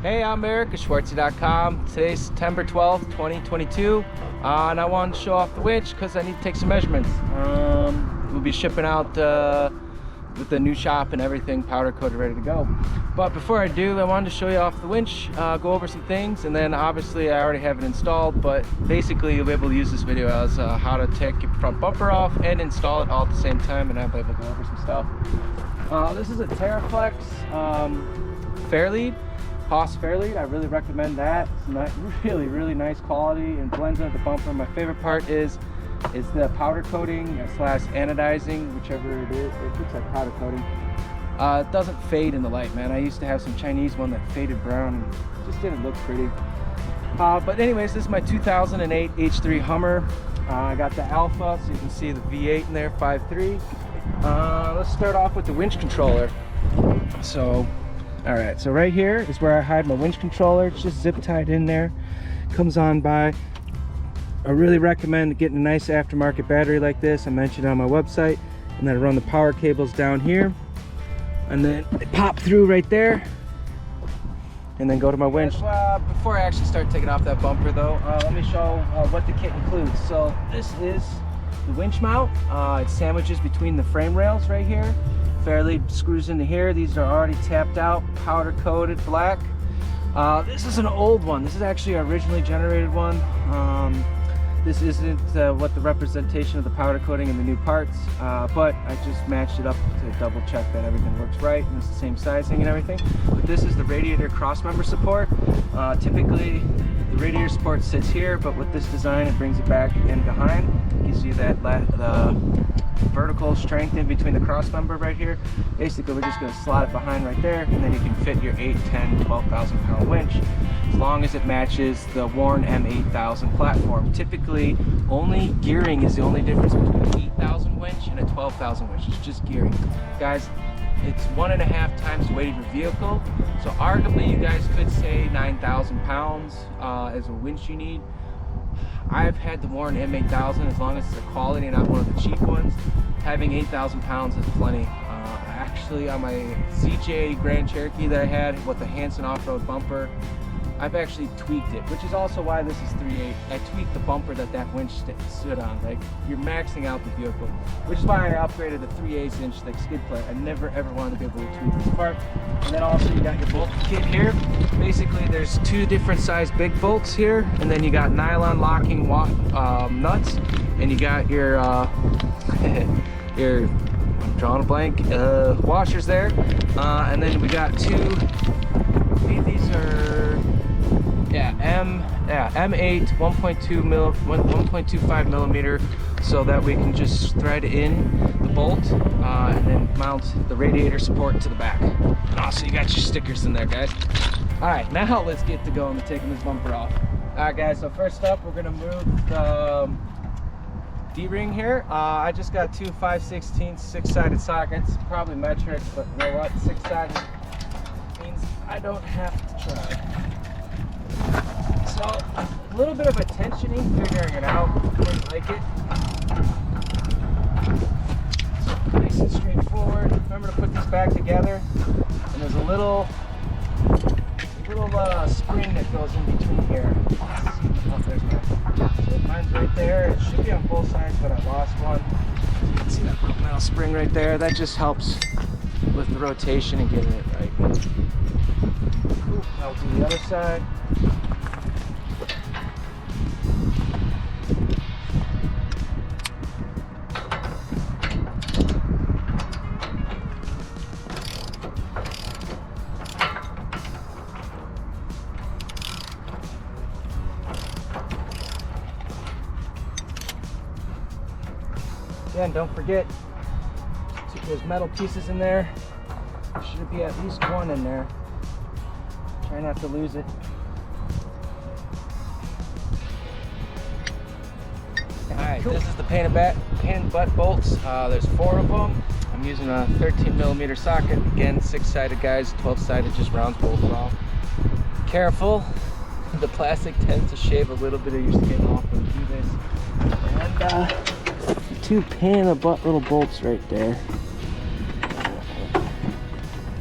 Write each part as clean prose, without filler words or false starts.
Hey, I'm Eric at Schwarttzy.com. Today's September 12th, 2022, and I wanted to show off the winch because I need to take some measurements. We'll be shipping out with the new shop and everything powder coated, ready to go. But before I do, I wanted to show you off the winch, go over some things, and then obviously I already have it installed, but basically you'll be able to use this video as how to take your front bumper off and install it all at the same time, and I'll be able to go over some stuff. This is a TerraFlex Fairlead. Haas Fairlead, I really recommend that. It's really nice quality and blends into the bumper. My favorite part is the powder coating slash anodizing, whichever it is. It looks like powder coating. It doesn't fade in the light, man. I used to have some Chinese one that faded brown and just didn't look pretty. But anyways, this is my 2008 H3 Hummer. I got the Alpha, so you can see the V8 in there, 5.3. Let's start off with the winch controller. Alright, so right here is where I hide my winch controller. It's just zip tied in there. Comes on by. I really recommend getting a nice aftermarket battery like this. I mentioned it on my website. And then I run the power cables down here. And then they pop through right there. And then go to my winch. Before I actually start taking off that bumper though, let me show what the kit includes. So this is the winch mount. It sandwiches between the frame rails right here. Fairlead screws into here. These are already tapped out, powder coated black. This is an old one. This is actually an originally generated one. This isn't what the representation of the powder coating and the new parts, but I just matched it up to double check that everything works right and it's the same sizing and everything. But this is the radiator crossmember support. Typically the radiator support sits here, but with this design it brings it back and behind. Gives you that vertical strength in between the cross member right here. Basically we're just going to slot it behind right there, and then you can fit your 8, 10, 12,000 pound winch as long as it matches the worn M8000 platform. Typically only gearing is the only difference between an 8,000 winch and a 12,000 winch. It's just gearing, guys. It's 1.5 times the weight of your vehicle, so arguably you guys could say 9,000 pounds as a winch you need. I've had the Warren M8000, as long as it's a quality and not one of the cheap ones. Having 8,000 pounds is plenty. Actually, on my ZJ Grand Cherokee that I had with the Hanson Off-Road bumper, I've actually tweaked it, which is also why this is 3.8. I tweaked the bumper that winch stood on. Like, you're maxing out the vehicle, which is why I upgraded the 3/8 inch like skid plate. I never ever wanted to be able to tweak this part. And then also you got your bolt kit here. Basically, there's 2 different size big bolts here, and then you got nylon locking nuts, and you got your I'm drawing a blank, washers there, and then we got 2. These are M8 1.25 millimeter, so that we can just thread in the bolt and then mount the radiator support to the back. And also you got your stickers in there, guys. All right, now let's get to going and taking this bumper off. All right, guys, so first up we're gonna move the D-ring here. I just got 2 5/16 6-sided sockets, probably metric, but you know what, 6-sided means I don't have to try. So a little bit of a tensioning figuring it out. Didn't like it. So nice and straightforward. Remember to put these back together. And there's a little spring that goes in between here. Oh, there's mine. So mine's right there. It should be on both sides, but I lost one. So you can see that little metal spring right there. That just helps with the rotation and getting it right. Ooh, now we'll do the other side. Again, don't forget, there's metal pieces in there. There should be at least one in there. Try not to lose it. Alright, cool. This is the painted butt bolts. There's 4 of them. I'm using a 13 millimeter socket. Again, 6-sided, guys. 12-sided just rounds both off. Careful. The plastic tends to shave a little bit of your skin off when you do this. And 2 pain-in-the-butt little bolts right there.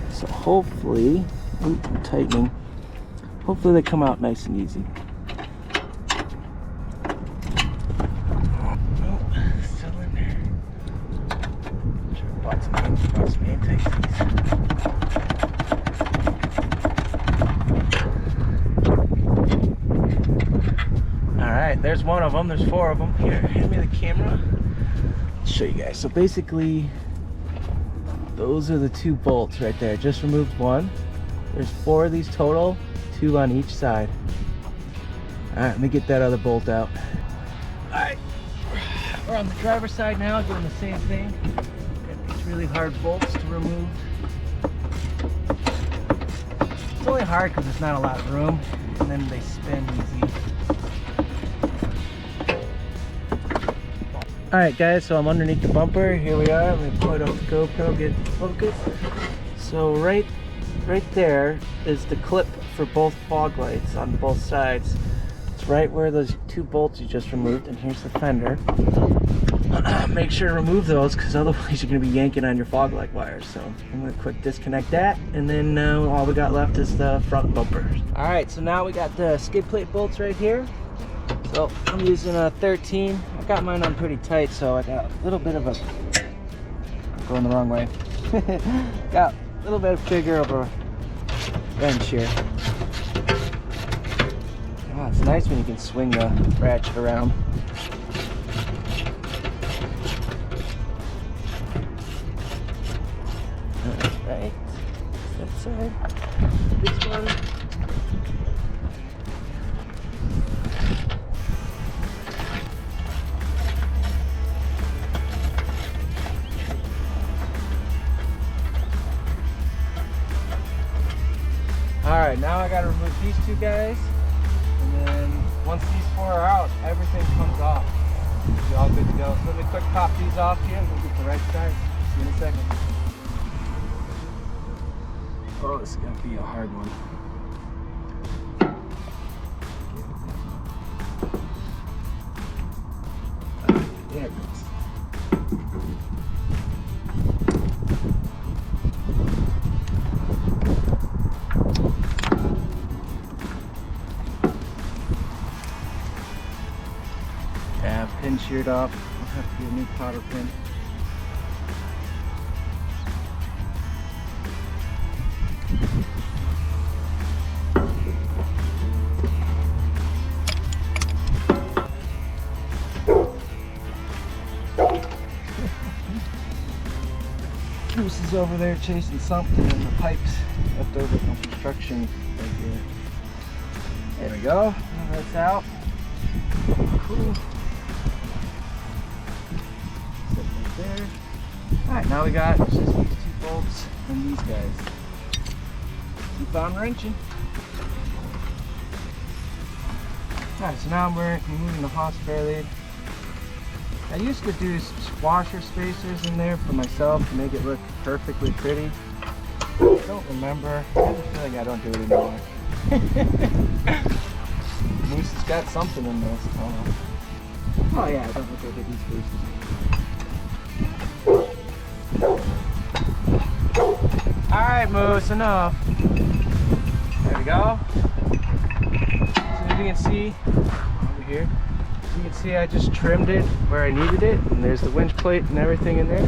So hopefully, I'm tightening. hopefully they come out nice and easy. Oh, still in there. Sure, bought some anti-seize. Alright, there's one of them. There's 4 of them. Here, hand me the camera. I'll show you guys. So basically, those are the 2 bolts right there. Just removed one. There's 4 of these total, 2 on each side. Alright, let me get that other bolt out. Alright, we're on the driver's side now, doing the same thing. Got these really hard bolts to remove. It's only hard because there's not a lot of room, and then they spin easy. Alright guys, so I'm underneath the bumper. Here we are. I'm going to pull it off the GoPro, get it focused. So right there is the clip for both fog lights on both sides. It's right where those 2 bolts you just removed, and here's the fender. Make sure to remove those because otherwise you're going to be yanking on your fog light wires. So I'm going to quick disconnect that, and then all we got left is the front bumper. Alright, so now we got the skid plate bolts right here. So I'm using a 13. I got mine on pretty tight, so I got a little bit of a... I'm going the wrong way. Got a little bit bigger of a wrench here. Oh, it's nice when you can swing the ratchet around. Alright, that side. This one. Alright, now I gotta remove these 2 guys, and then once these 4 are out, everything comes off. It'll be all good to go. So let me quick pop these off here and we'll get the right side. See you in a second. Oh, this is gonna be a hard one. There it goes. Pin sheared off. I'll have to get a new powder pin. Goose is over there chasing something, and the pipes left over from construction right here. There we go. Now that's out. Cool. There. Alright, now we got just these 2 bolts and these guys. Keep on wrenching. Alright, so now we're removing the hose fairlead. I used to do washer spacers in there for myself to make it look perfectly pretty. I don't remember. I feel like I don't do it anymore. Moose has got something in this. Oh yeah, I don't look like I do spacers. Alright, Moose, enough. There we go. So as you can see, over here, as you can see I just trimmed it where I needed it, and there's the winch plate and everything in there.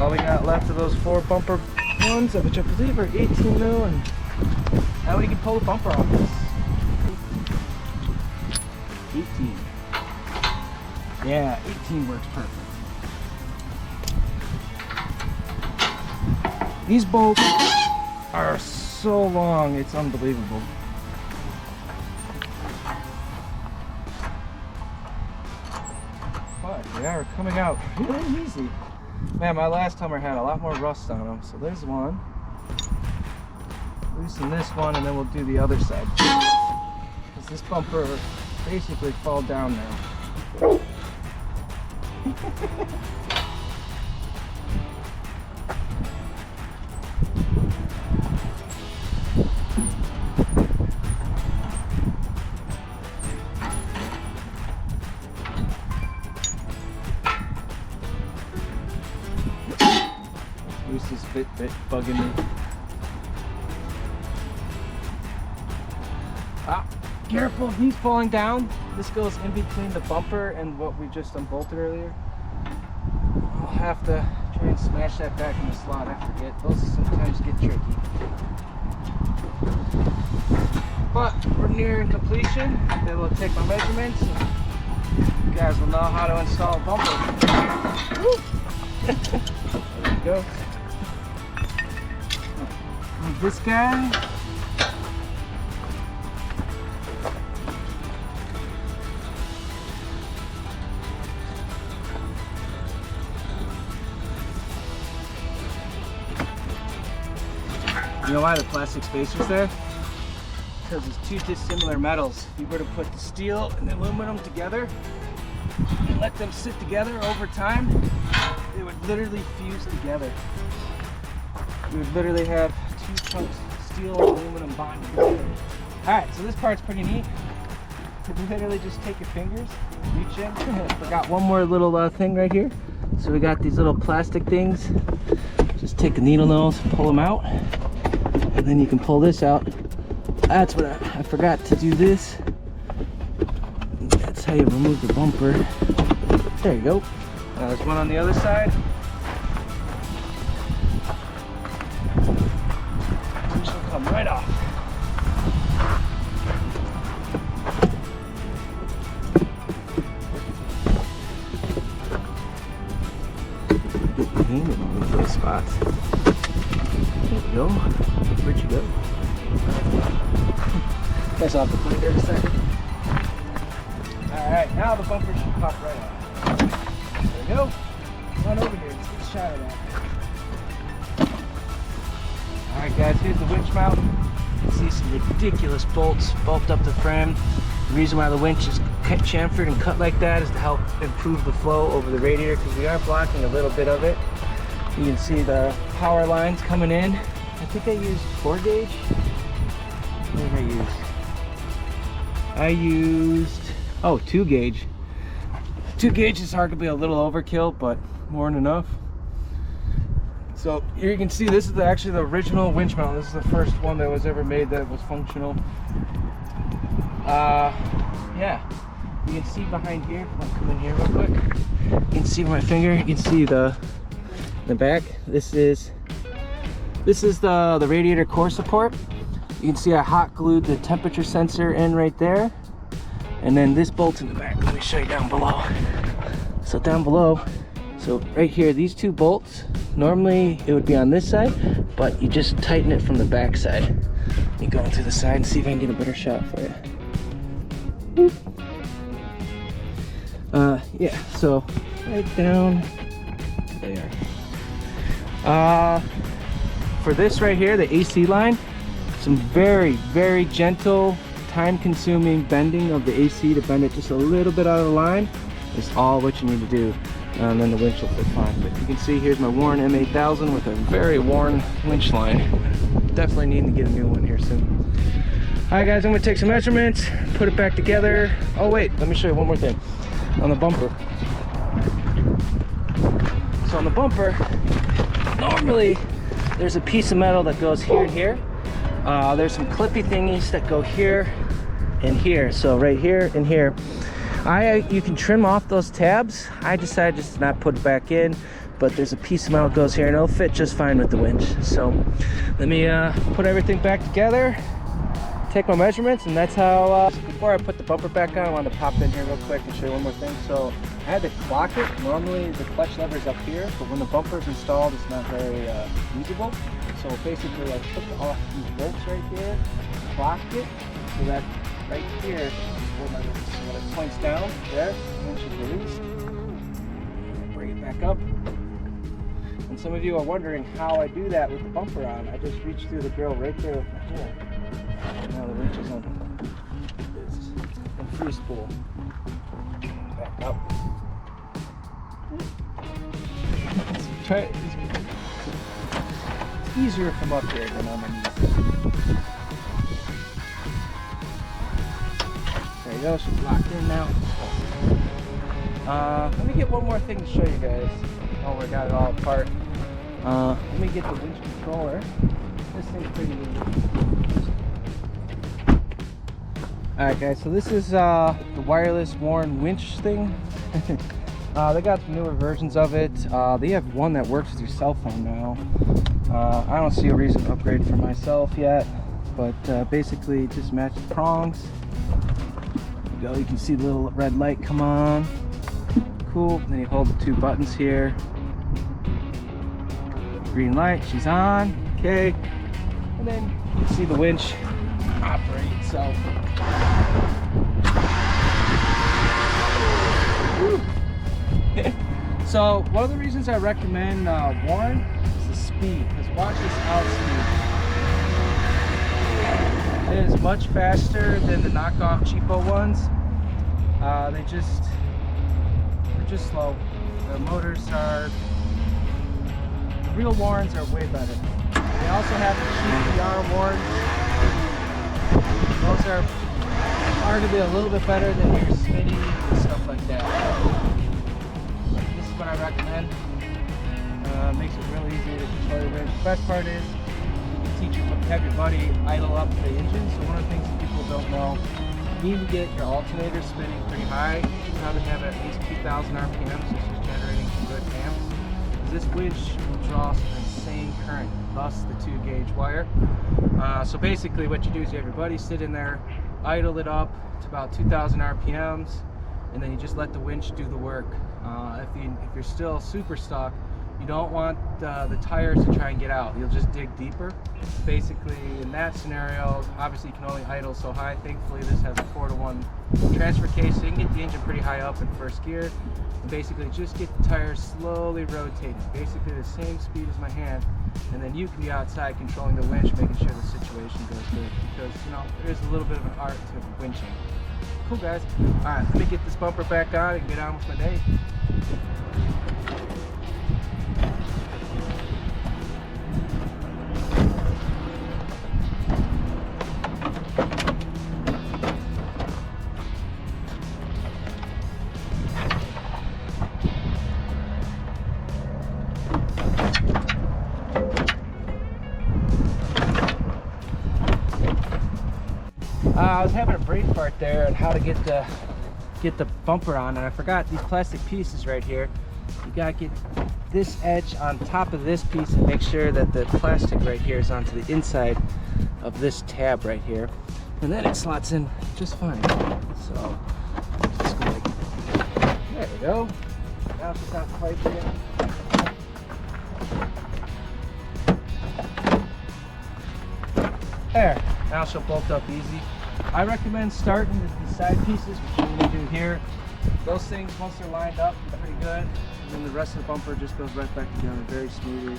All we got left of those 4 bumper ones, which I believe are 18 mil, and now we can pull the bumper off this. 18. Yeah, 18 works perfect. These bolts are so long, it's unbelievable. But they are coming out really easy. Man, my last Hummer had a lot more rust on them. So there's one. Loosen this one, and then we'll do the other side. Because this bumper basically fall down now. This bit bugging me. Careful, he's falling down. This goes in between the bumper and what we just unbolted earlier. I'll have to try and smash that back in the slot. I forget. Those sometimes get tricky. But we're nearing completion. Then we'll take my measurements. You guys will know how to install a bumper. Woo! There we go. And this guy. You know why the plastic spacer's there? Because it's two dissimilar metals. If you were to put the steel and the aluminum together and let them sit together over time, they would literally fuse together. You would literally have two chunks of steel and aluminum bonded together. Alright, so this part's pretty neat. You can literally just take your fingers, reach in. Forgot one more little thing right here. So we got these little plastic things. Just take a needle nose, pull them out. And then you can pull this out. That's what I forgot to do this. That's how you remove the bumper. There you go. Now there's one on the other side. Which will come right off. Get your hand in all these little spots. There you go. Where'd you go? Guess I'll have to put it there in a second. Alright, now the bumper should pop right off. There we go. Come on over here, let's get a shot of that. Alright guys, here's the winch mount. You can see some ridiculous bolts bulked up the frame. The reason why the winch is chamfered and cut like that is to help improve the flow over the radiator, because we are blocking a little bit of it. You can see the power lines coming in. I think I used 4 gauge. What did I use? 2 gauge. 2 gauge is arguably a little overkill, but more than enough. So here you can see this is actually the original winch mount. This is the first one that was ever made that was functional. Yeah, you can see behind here. I'll come in here real quick. You can see my finger. You can see the back. This is the radiator core support. You can see I hot glued the temperature sensor in right there, and then this bolt's in the back. Let me show you down below. So down below, so right here, these 2 bolts, normally it would be on this side, but you just tighten it from the back side. You go into the side and see if I can get a better shot for you. Yeah, so right down there. For this right here, the AC line, some very, very gentle, time-consuming bending of the AC to bend it just a little bit out of the line is all what you need to do, and then the winch will fit fine. But you can see here's my worn M8000 with a very worn winch line. Definitely need to get a new one here soon. Alright guys, I'm going to take some measurements, put it back together. Oh wait, let me show you one more thing on the bumper. So on the bumper, normally there's a piece of metal that goes here and here. There's some clippy thingies that go here and here. So right here and here. You can trim off those tabs. I decided just to not put it back in, but there's a piece of metal that goes here and it'll fit just fine with the winch. So let me put everything back together, take my measurements, and that's how, before I put the bumper back on, I wanted to pop in here real quick and show you one more thing. So I had to clock it. Normally the clutch lever is up here, but when the bumper is installed, it's not very usable. So basically I took off these bolts right here, clocked it, so that right here is where my winch is. So when it points down, there, the winch is released. Bring it back up. And some of you are wondering how I do that with the bumper on. I just reach through the grill right there with my tool. Now the winch is on this and free spool. Back up. It's easier from up here than on my knees. There you go, she's locked in now. Let me get one more thing to show you guys. Oh, we got it all apart. Let me get the winch controller. This thing's pretty neat. Alright guys, so this is the wireless Warren winch thing. They got the newer versions of it. They have one that works with your cell phone now. I don't see a reason to upgrade for myself yet, but basically just match the prongs. There you go, you can see the little red light come on. Cool, then you hold the two buttons here. Green light, she's on, okay. And then you can see the winch operate itself. So one of the reasons I recommend Warren is the speed, because watch this outspeed. It is much faster than the knockoff cheapo ones. They're just slow. The motors are, the real Warrens are way better. They also have the cheap arm Warrens. Those are arguably a little bit better than your Smitty and stuff like that. This is what I recommend. Makes it really easy to control your winch. The best part is you can have your buddy idle up the engine. So one of the things that people don't know, you need to get your alternator spinning pretty high. You probably have at least 2,000 RPMs, so it's just generating some good amps. This winch will draw some insane current, thus the 2-gauge wire. So basically what you do is you have your buddy sit in there, idle it up to about 2,000 RPMs, and then you just let the winch do the work. If you're still super stuck, you don't want the tires to try and get out. You'll just dig deeper. Basically, in that scenario, obviously you can only idle so high. Thankfully, this has a 4-to-1 transfer case, so you can get the engine pretty high up in first gear. And basically, just get the tires slowly rotating, basically the same speed as my hand, and then you can be outside controlling the winch, making sure the situation goes good. Because there is a little bit of an art to winching. Cool guys. All right, let me get this bumper back on and get on with my day. I was having a brain fart there on how to get the bumper on, and I forgot these plastic pieces right here. You gotta get this edge on top of this piece and make sure that the plastic right here is onto the inside of this tab right here, and then it slots in just fine. So just go like, there we go. Now it's not quite there. There. Now she'll bolt up easy. I recommend starting with the side pieces, which you're going to do here. Those things, once they're lined up, are pretty good. And then the rest of the bumper just goes right back together very smoothly.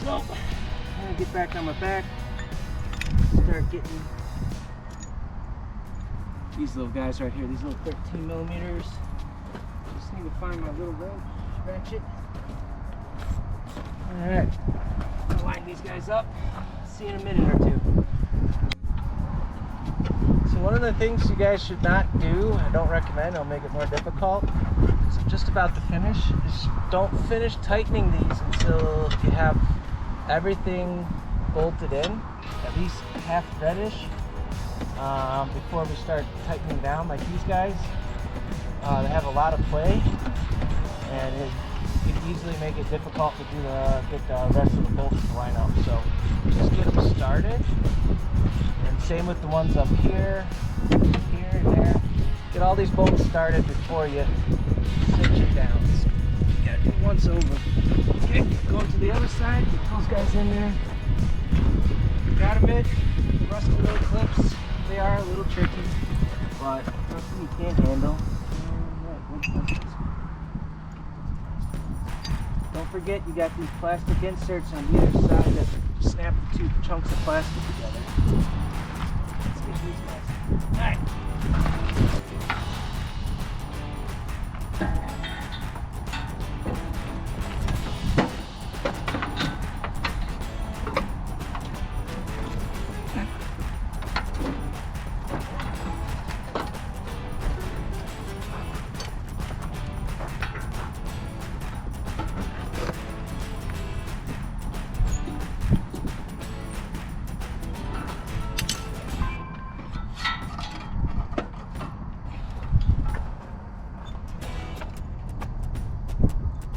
So, I'm going to get back on my back. Start getting these little guys right here, these little 13 millimeters. Just need to find my little wrench, ratchet. Alright, I'll line these guys up. See you in a minute or two. So one of the things you guys should not do, I don't recommend, it'll make it more difficult, so just about to finish, is don't finish tightening these until you have everything bolted in, at least half threadish, before we start tightening down like these guys. They have a lot of play, and it can easily make it difficult to do get the rest of the bolts to line up. So just get them started. And same with the ones up here, here, and there. Get all these bolts started before you cinch it down. So you gotta do once over. Okay, go to the other side, get those guys in there. Gotta admit, the rusty little clips, they are a little tricky, but something you can't handle. Don't forget, you got these plastic inserts on either side that snap the two chunks of plastic together. Let's get these guys. Alright.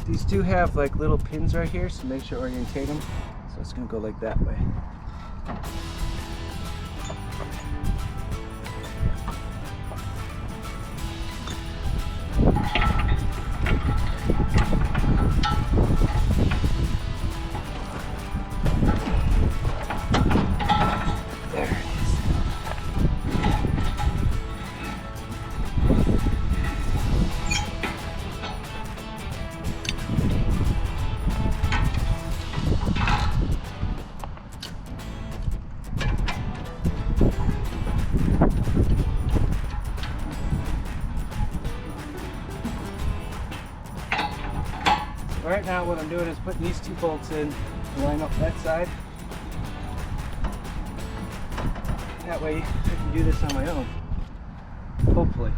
These do have like little pins right here, so make sure to orientate them. So it's gonna go like that way. Right now what I'm doing is putting these 2 bolts in to line up that side. That way I can do this on my own, hopefully. Is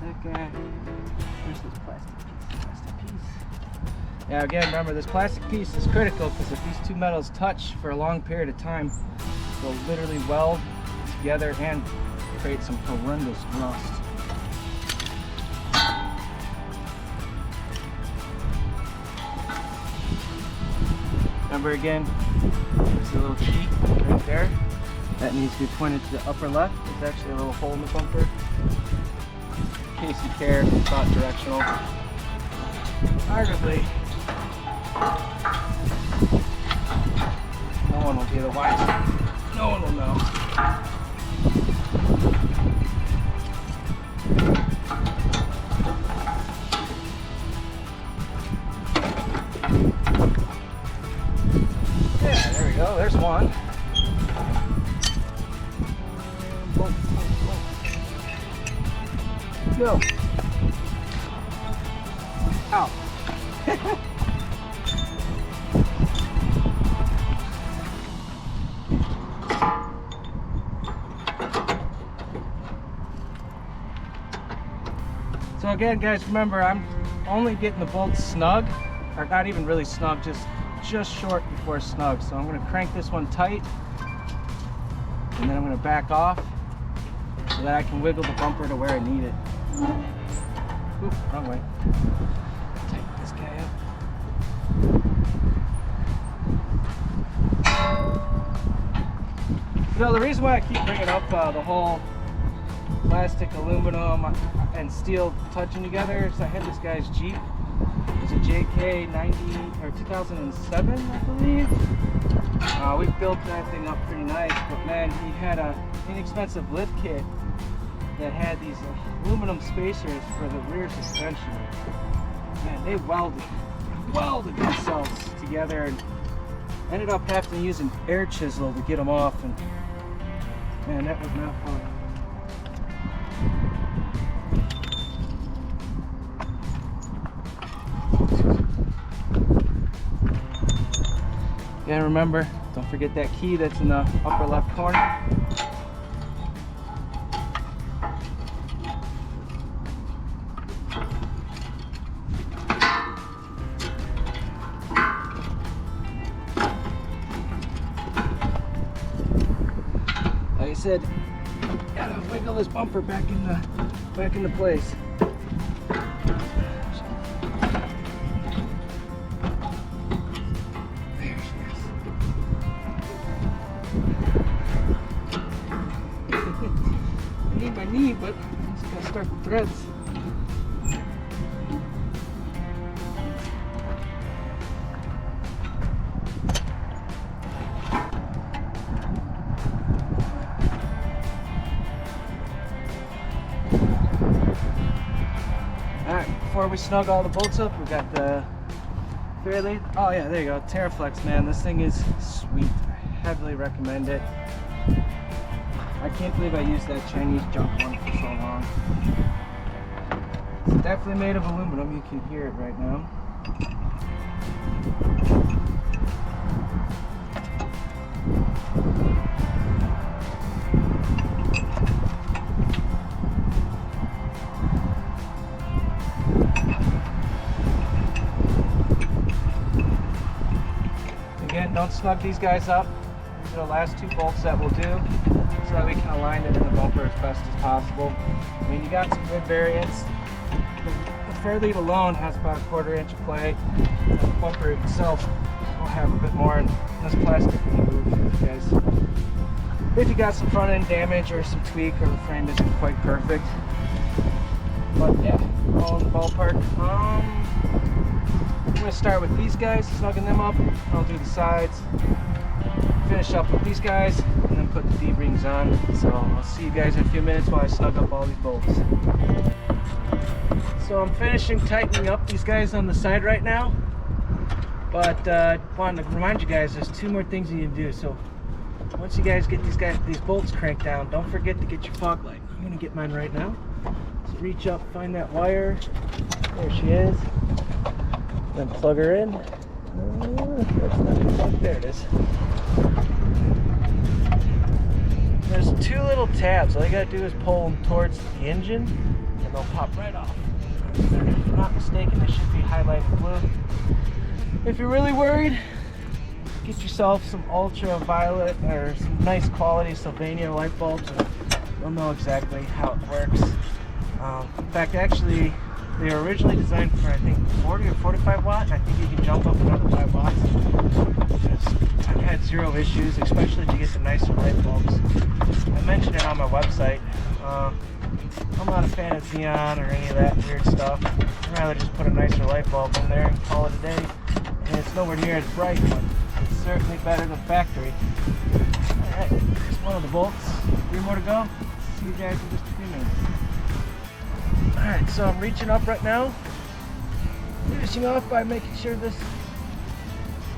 that guy? Where's this plastic piece? Yeah, again, remember this plastic piece is critical because if these 2 metals touch for a long period of time, they'll literally weld together and create some horrendous rust. Remember again, there's a little key right there. That needs to be pointed to the upper left. There's actually a little hole in the bumper. In case you care, it's not directional. Arguably, no one will be the wiser. No one will know. Oh, there's one. Go. Ow. So again, guys, remember I'm only getting the bolts snug, or not even really snug, just short before snug. So I'm going to crank this one tight and then I'm going to back off so that I can wiggle the bumper to where I need it. Oop, wrong way. Tighten this guy up. You know, the reason why I keep bringing up the whole plastic, aluminum, and steel touching together is I had this guy's Jeep. It's a JK 90 or 2007, I believe. We built that thing up pretty nice, but man, he had a inexpensive lift kit that had these aluminum spacers for the rear suspension. Man, they welded themselves together and ended up having to use an air chisel to get them off, and man, that was not fun. Again, remember, don't forget that key that's in the upper left corner. Like I said, gotta wiggle this bumper back into place. But I just gotta start the threads. Alright, before we snug all the bolts up, we got the fairly, oh yeah, there you go, Terraflex, man, this thing is sweet. I heavily recommend it. I can't believe I used that Chinese junk one for so long. It's definitely made of aluminum, you can hear it right now. Again, don't snug these guys up. These are the last 2 bolts that we'll do, so that we can align it in the bumper as best as possible. I mean, you got some good variants. The fairlead alone has about a 1/4 inch of play. The bumper itself will have a bit more, and this plastic will move, guys. If you got some front end damage or some tweak, or the frame isn't quite perfect. But yeah, all in the ballpark. I'm gonna start with these guys, snugging them up. I'll do the sides, finish up with these guys, and then put the D-rings on. So I'll see you guys in a few minutes while I snug up all these bolts. So I'm finishing tightening up these guys on the side right now. But I wanted to remind you guys, there's 2 more things you need to do. So once you guys get these bolts cranked down, don't forget to get your fog light. I'm gonna get mine right now. So reach up, find that wire. There she is. Then plug her in. That's not plugged. There it is. There's 2 little tabs. All you gotta do is pull them towards the engine, and they'll pop right off. If I'm not mistaken, they should be highlighted blue. If you're really worried, get yourself some ultraviolet or some nice quality Sylvania light bulbs, and you'll know exactly how it works. In fact, actually, they were originally designed for, I think, 40 or 45 watt, and I think you can jump up another 5 watts. I've had 0 issues, especially if you get some nicer light bulbs. I mentioned it on my website. I'm not a fan of neon or any of that weird stuff. I'd rather just put a nicer light bulb in there and call it a day. And it's nowhere near as bright, but it's certainly better than factory. Alright, there's one of the bolts. 3 more to go. See you guys in just a few minutes. Alright, so I'm reaching up right now. Finishing off by making sure this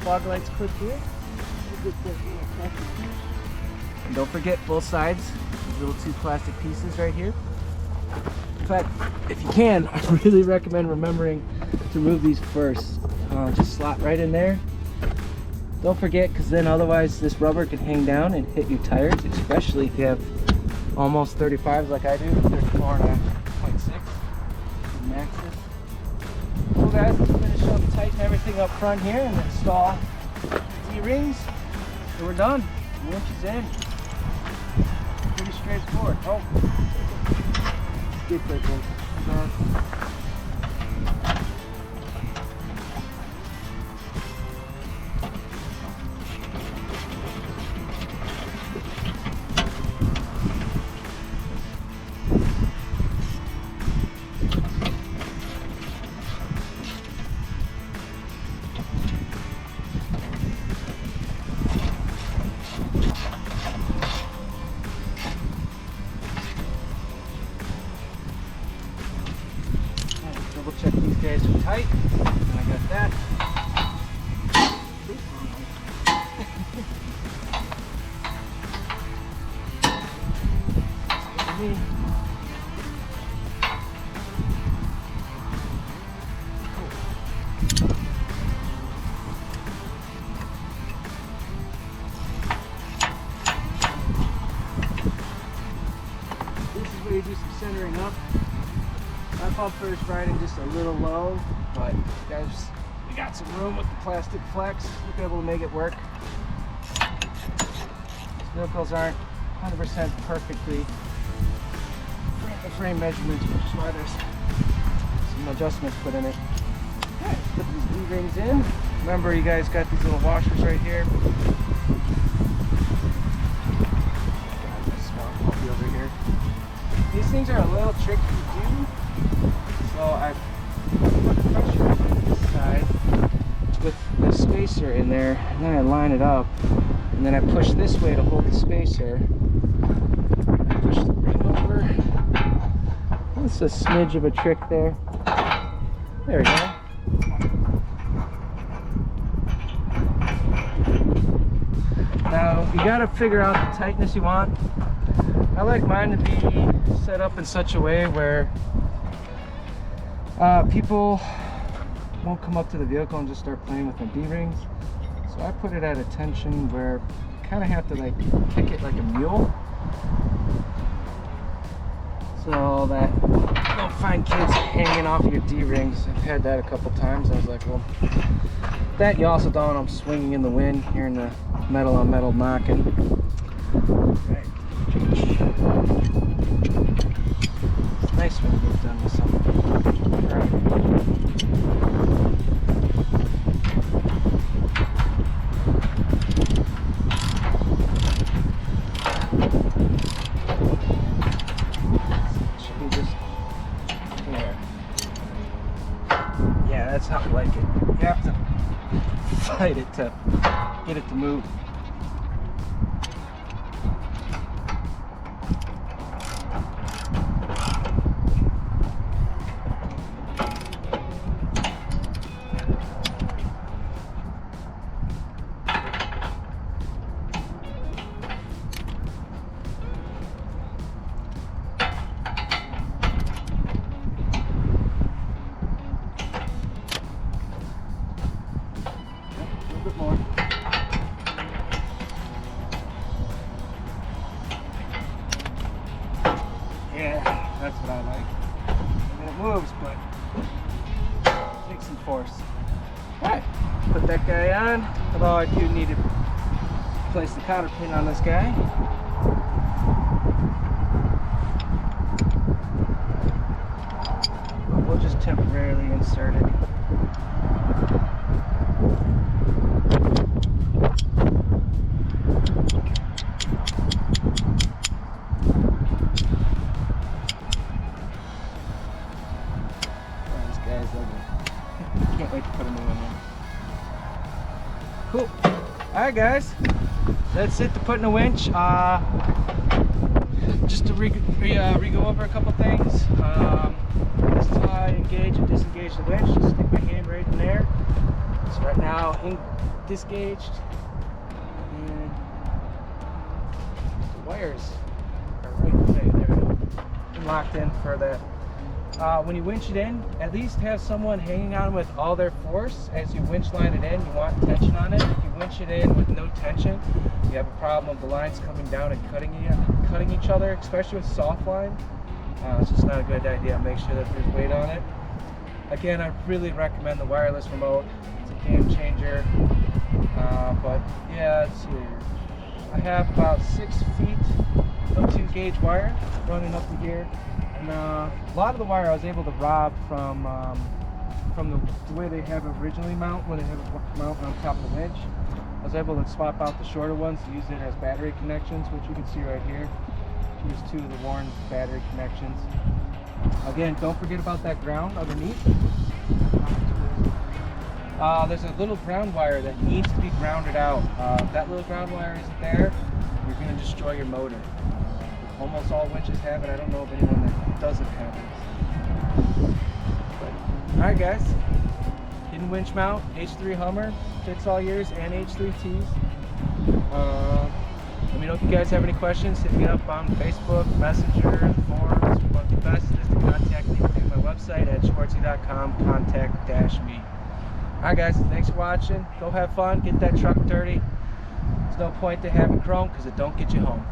fog light's clipped here. And don't forget both sides, these little 2 plastic pieces right here. In fact, if you can, I really recommend remembering to remove these first. Just slot right in there. Don't forget, because then otherwise this rubber can hang down and hit your tires, especially if you have almost 35s like I do, 34.6 Maxxis. So guys, let's finish up, tighten everything up front here, and install D-rings. So we're done. The winch is in. Pretty straightforward. Oh, skid brake bolts. Double check these guys are tight, and I got that. This is where you do some centering up. My bumper is riding just a little low, but guys, we got some room with the plastic flex. We'll be able to make it work. These vehicles aren't 100% perfectly the frame measurements, which is why there's some adjustments put in it. Okay, let's put these D-rings in. Remember, you guys got these little washers right here. Small puppy over here. These things are a little tricky to do. So I put the pressure on this side with the spacer in there, and then I line it up, and then I push this way to hold the spacer. I push the ring over. That's a smidge of a trick there. There we go. Now you gotta figure out the tightness you want. I like mine to be set up in such a way where people won't come up to the vehicle and just start playing with my D-rings. So I put it at a tension where you kind of have to like kick it like a mule, so that you don't find kids hanging off your D-rings. I've had that a couple times. I was like, well, that you also don't want them swinging in the wind, hearing the metal on metal knocking. Right. It's nice when it gets done with something. Right. slide it to get it to move. That's what I like. I mean, it moves, but it takes some force. Alright, put that guy on. Although I do need to place the cotter pin on this guy. But we'll just temporarily insert it. Can't wait to put a new one in. Cool. Alright guys, that's it to putting a winch. Just to re-go over a couple things. This is how I engage and disengage the winch. Just stick my hand right in there. So right now, disengaged, and the wires are right there. They're locked in for that. When you winch it in, at least have someone hanging on with all their force. As you winch line it in, you want tension on it. If you winch it in with no tension, you have a problem of the lines coming down and cutting each other, especially with soft line. It's just not a good idea. Make sure that there's weight on it. Again, I really recommend the wireless remote. It's a game changer. But yeah, let's see. I have about 6 feet of 2 gauge wire running up to here. And a lot of the wire I was able to rob from the way they have it originally mount, when they have it mount on top of the winch. I was able to swap out the shorter ones to use it as battery connections, which you can see right here. Here's 2 of the worn battery connections. Again, don't forget about that ground underneath. There's a little ground wire that needs to be grounded out. If that little ground wire isn't there, you're going to destroy your motor. Almost all winches have it. I don't know of anyone that doesn't have it. Alright guys, hidden winch mount, H3 Hummer, fits all yours, and H3Ts. Let me know if you guys have any questions. Hit me up on Facebook, Messenger, forums. But the best is to contact me through my website at schwarttzy.com, contact-me. Alright guys, thanks for watching. Go have fun, get that truck dirty. There's no point to having chrome because it don't get you home.